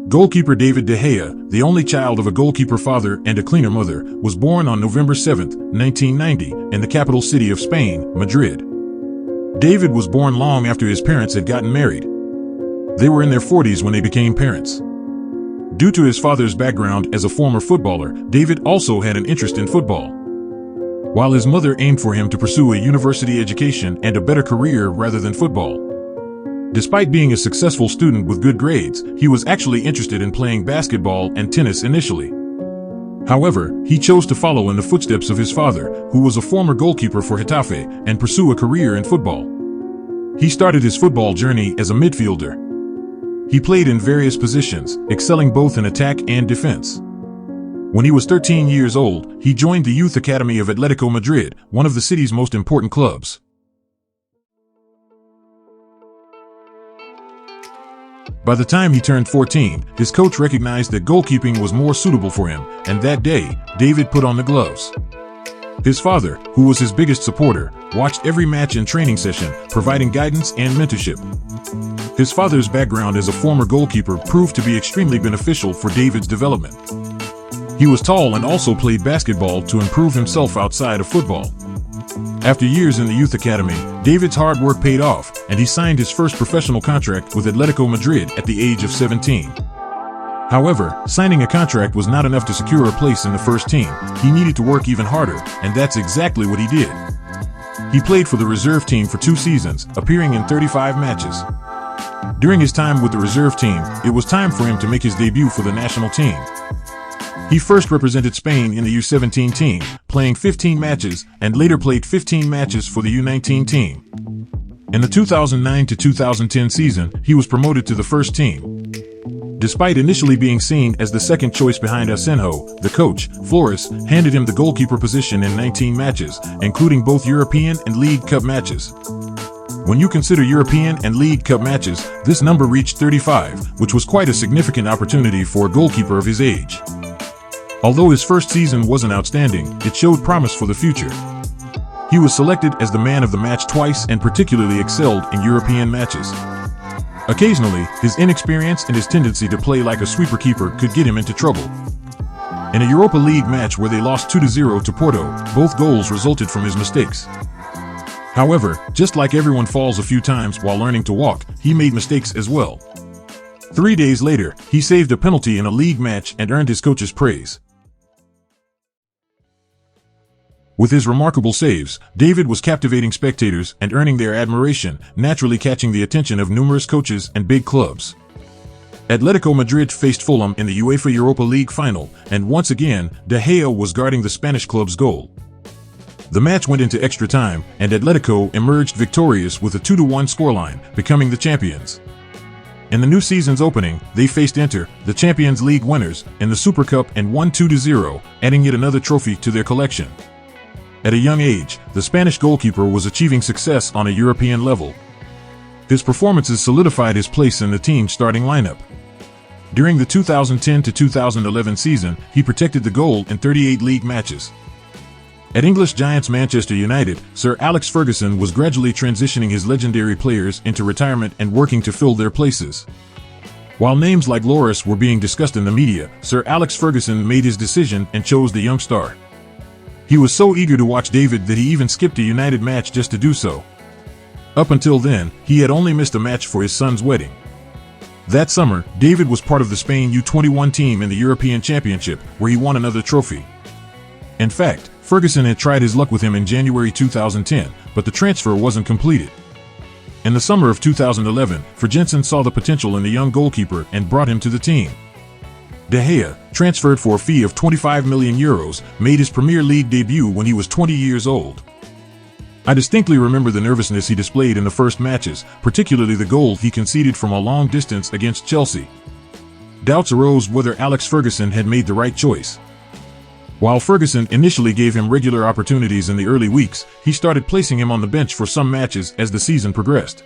Goalkeeper David De Gea, the only child of a goalkeeper father and a cleaner mother, was born on November 7, 1990, in the capital city of Spain, Madrid. David was born long after his parents had gotten married. They were in their 40s when they became parents. Due to his father's background as a former footballer, David also had an interest in football, while his mother aimed for him to pursue a university education and a better career rather than football. Despite being a successful student with good grades, he was actually interested in playing basketball and tennis initially. However, he chose to follow in the footsteps of his father, who was a former goalkeeper for Getafe, and pursue a career in football. He started his football journey as a midfielder. He played in various positions, excelling both in attack and defense. When he was 13 years old, he joined the youth academy of Atletico Madrid, one of the city's most important clubs. By the time he turned 14, his coach recognized that goalkeeping was more suitable for him, and that day, David put on the gloves. His father, who was his biggest supporter, watched every match and training session, providing guidance and mentorship. His father's background as a former goalkeeper proved to be extremely beneficial for David's development. He was tall and also played basketball to improve himself outside of football. After years in the youth academy, David's hard work paid off, and he signed his first professional contract with Atletico Madrid at the age of 17. However, signing a contract was not enough to secure a place in the first team. He needed to work even harder, and that's exactly what he did. He played for the reserve team for 2 seasons, appearing in 35 matches. During his time with the reserve team, it was time for him to make his debut for the national team. He first represented Spain in the U17 team, playing 15 matches, and later played 15 matches for the U19 team. In the 2009 to 2010 season, he was promoted to the first team. Despite initially being seen as the second choice behind Asenjo, the coach, Flores, handed him the goalkeeper position in 19 matches, including both European and League Cup matches. When you consider European and League Cup matches, this number reached 35, which was quite a significant opportunity for a goalkeeper of his age. Although his first season wasn't outstanding, it showed promise for the future. He was selected as the man of the match twice and particularly excelled in European matches. Occasionally, his inexperience and his tendency to play like a sweeper keeper could get him into trouble. In a Europa League match where they lost 2-0 to Porto, both goals resulted from his mistakes. However, just like everyone falls a few times while learning to walk, he made mistakes as well. 3 days later, he saved a penalty in a league match and earned his coach's praise. With his remarkable saves, David was captivating spectators and earning their admiration, naturally catching the attention of numerous coaches and big clubs. Atletico Madrid faced Fulham in the UEFA Europa League final, and once again, De Gea was guarding the Spanish club's goal. The match went into extra time, and Atletico emerged victorious with a 2-1 scoreline, becoming the champions. In the new season's opening, they faced Inter, the Champions League winners, in the Super Cup and won 2-0, adding yet another trophy to their collection. At a young age, the Spanish goalkeeper was achieving success on a European level. His performances solidified his place in the team's starting lineup. During the 2010 to 2011 season, he protected the goal in 38 league matches. At English giants Manchester United, Sir Alex Ferguson was gradually transitioning his legendary players into retirement and working to fill their places. While names like Lloris were being discussed in the media, Sir Alex Ferguson made his decision and chose the young star. He was so eager to watch David that he even skipped a United match just to do so. Up until then, he had only missed a match for his son's wedding. That summer, David was part of the Spain U21 team in the European Championship, where he won another trophy. In fact, Ferguson had tried his luck with him in January 2010, but the transfer wasn't completed. In the summer of 2011, Ferguson saw the potential in the young goalkeeper and brought him to the team. De Gea, transferred for a fee of €25 million, made his Premier League debut when he was 20 years old. I distinctly remember the nervousness he displayed in the first matches, particularly the goal he conceded from a long distance against Chelsea. Doubts arose whether Alex Ferguson had made the right choice. While Ferguson initially gave him regular opportunities in the early weeks, he started placing him on the bench for some matches as the season progressed.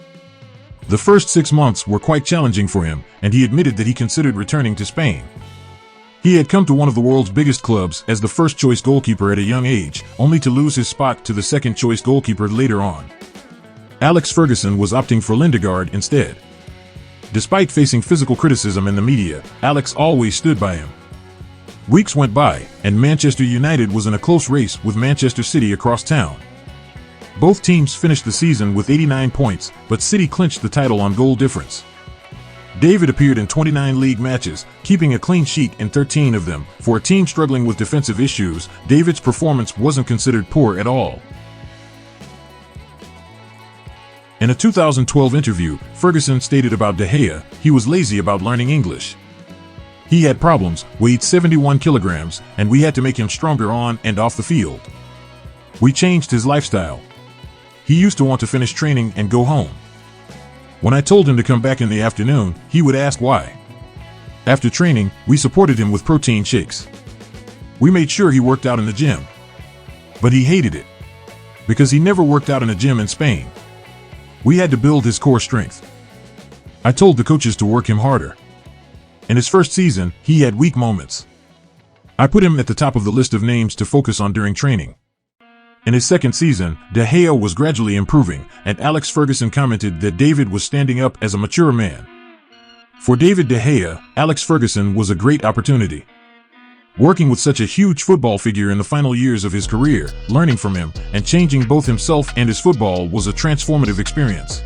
The first 6 months were quite challenging for him, and he admitted that he considered returning to Spain. He had come to one of the world's biggest clubs as the first-choice goalkeeper at a young age, only to lose his spot to the second-choice goalkeeper later on. Alex Ferguson was opting for Lindegaard instead. Despite facing physical criticism in the media, Alex always stood by him. Weeks went by, and Manchester United was in a close race with Manchester City across town. Both teams finished the season with 89 points, but City clinched the title on goal difference. David appeared in 29 league matches, keeping a clean sheet in 13 of them. For a team struggling with defensive issues, David's performance wasn't considered poor at all. In a 2012 interview, Ferguson stated about De Gea, he was lazy about learning English. He had problems, weighed 71 kilograms, and we had to make him stronger on and off the field. We changed his lifestyle. He used to want to finish training and go home. When I told him to come back in the afternoon, he would ask why. After training, we supported him with protein shakes. We made sure he worked out in the gym. But he hated it. Because he never worked out in a gym in Spain. We had to build his core strength. I told the coaches to work him harder. In his first season, he had weak moments. I put him at the top of the list of names to focus on during training. In his second season, De Gea was gradually improving, and Alex Ferguson commented that David was standing up as a mature man. For David De Gea, Alex Ferguson was a great opportunity. Working with such a huge football figure in the final years of his career, learning from him, and changing both himself and his football was a transformative experience.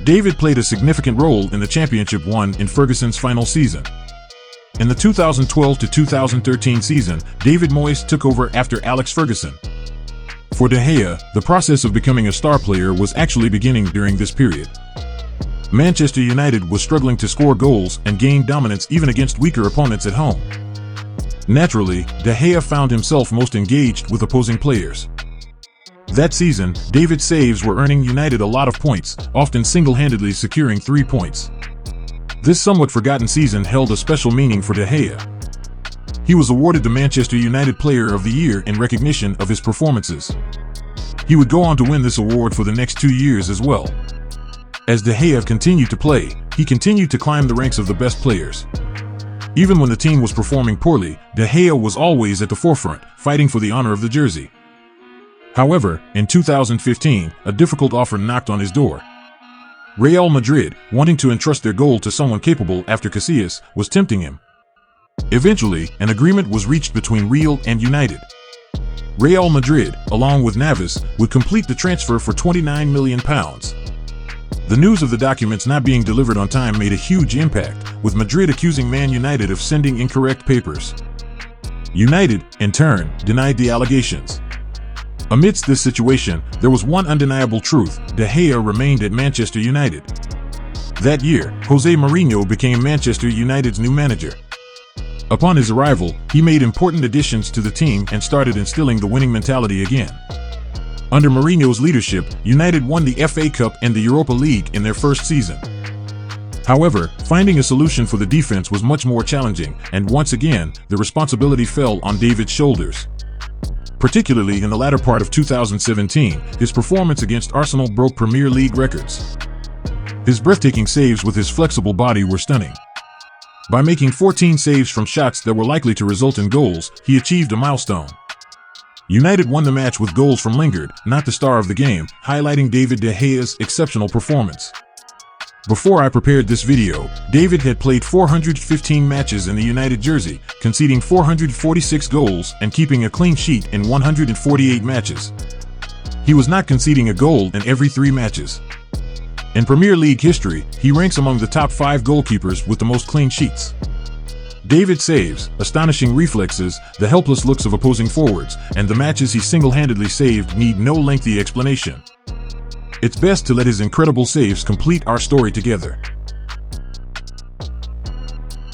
David played a significant role in the championship won in Ferguson's final season. In the 2012 to 2013 season, David Moyes took over after Alex Ferguson. For De Gea, the process of becoming a star player was actually beginning during this period. Manchester United was struggling to score goals and gain dominance even against weaker opponents at home. Naturally, De Gea found himself most engaged with opposing players. That season, David's saves were earning United a lot of points, often single-handedly securing 3 points. This somewhat forgotten season held a special meaning for De Gea. He was awarded the Manchester United Player of the Year in recognition of his performances. He would go on to win this award for the next 2 years as well. As De Gea continued to play, he continued to climb the ranks of the best players. Even when the team was performing poorly, De Gea was always at the forefront, fighting for the honor of the jersey. However, in 2015, a difficult offer knocked on his door. Real Madrid, wanting to entrust their goal to someone capable after Casillas, was tempting him. Eventually, an agreement was reached between Real and United. Real Madrid, along with Navas, would complete the transfer for £29 million. The news of the documents not being delivered on time made a huge impact, with Madrid accusing Man United of sending incorrect papers. United, in turn, denied the allegations. Amidst this situation, there was one undeniable truth: De Gea remained at Manchester United. That year, Jose Mourinho became Manchester United's new manager. Upon his arrival, he made important additions to the team and started instilling the winning mentality again. Under Mourinho's leadership, United won the FA Cup and the Europa League in their first season. However, finding a solution for the defense was much more challenging, and once again, the responsibility fell on David's shoulders. Particularly in the latter part of 2017, his performance against Arsenal broke Premier League records. His breathtaking saves with his flexible body were stunning. By making 14 saves from shots that were likely to result in goals, he achieved a milestone. United won the match with goals from Lingard, not the star of the game, highlighting David De Gea's exceptional performance. Before I prepared this video, David had played 415 matches in the United jersey, conceding 446 goals and keeping a clean sheet in 148 matches. He was not conceding a goal in every 3 matches. In Premier League history, he ranks among the top 5 goalkeepers with the most clean sheets. David's saves, astonishing reflexes, the helpless looks of opposing forwards, and the matches he single-handedly saved need no lengthy explanation. It's best to let his incredible saves complete our story together.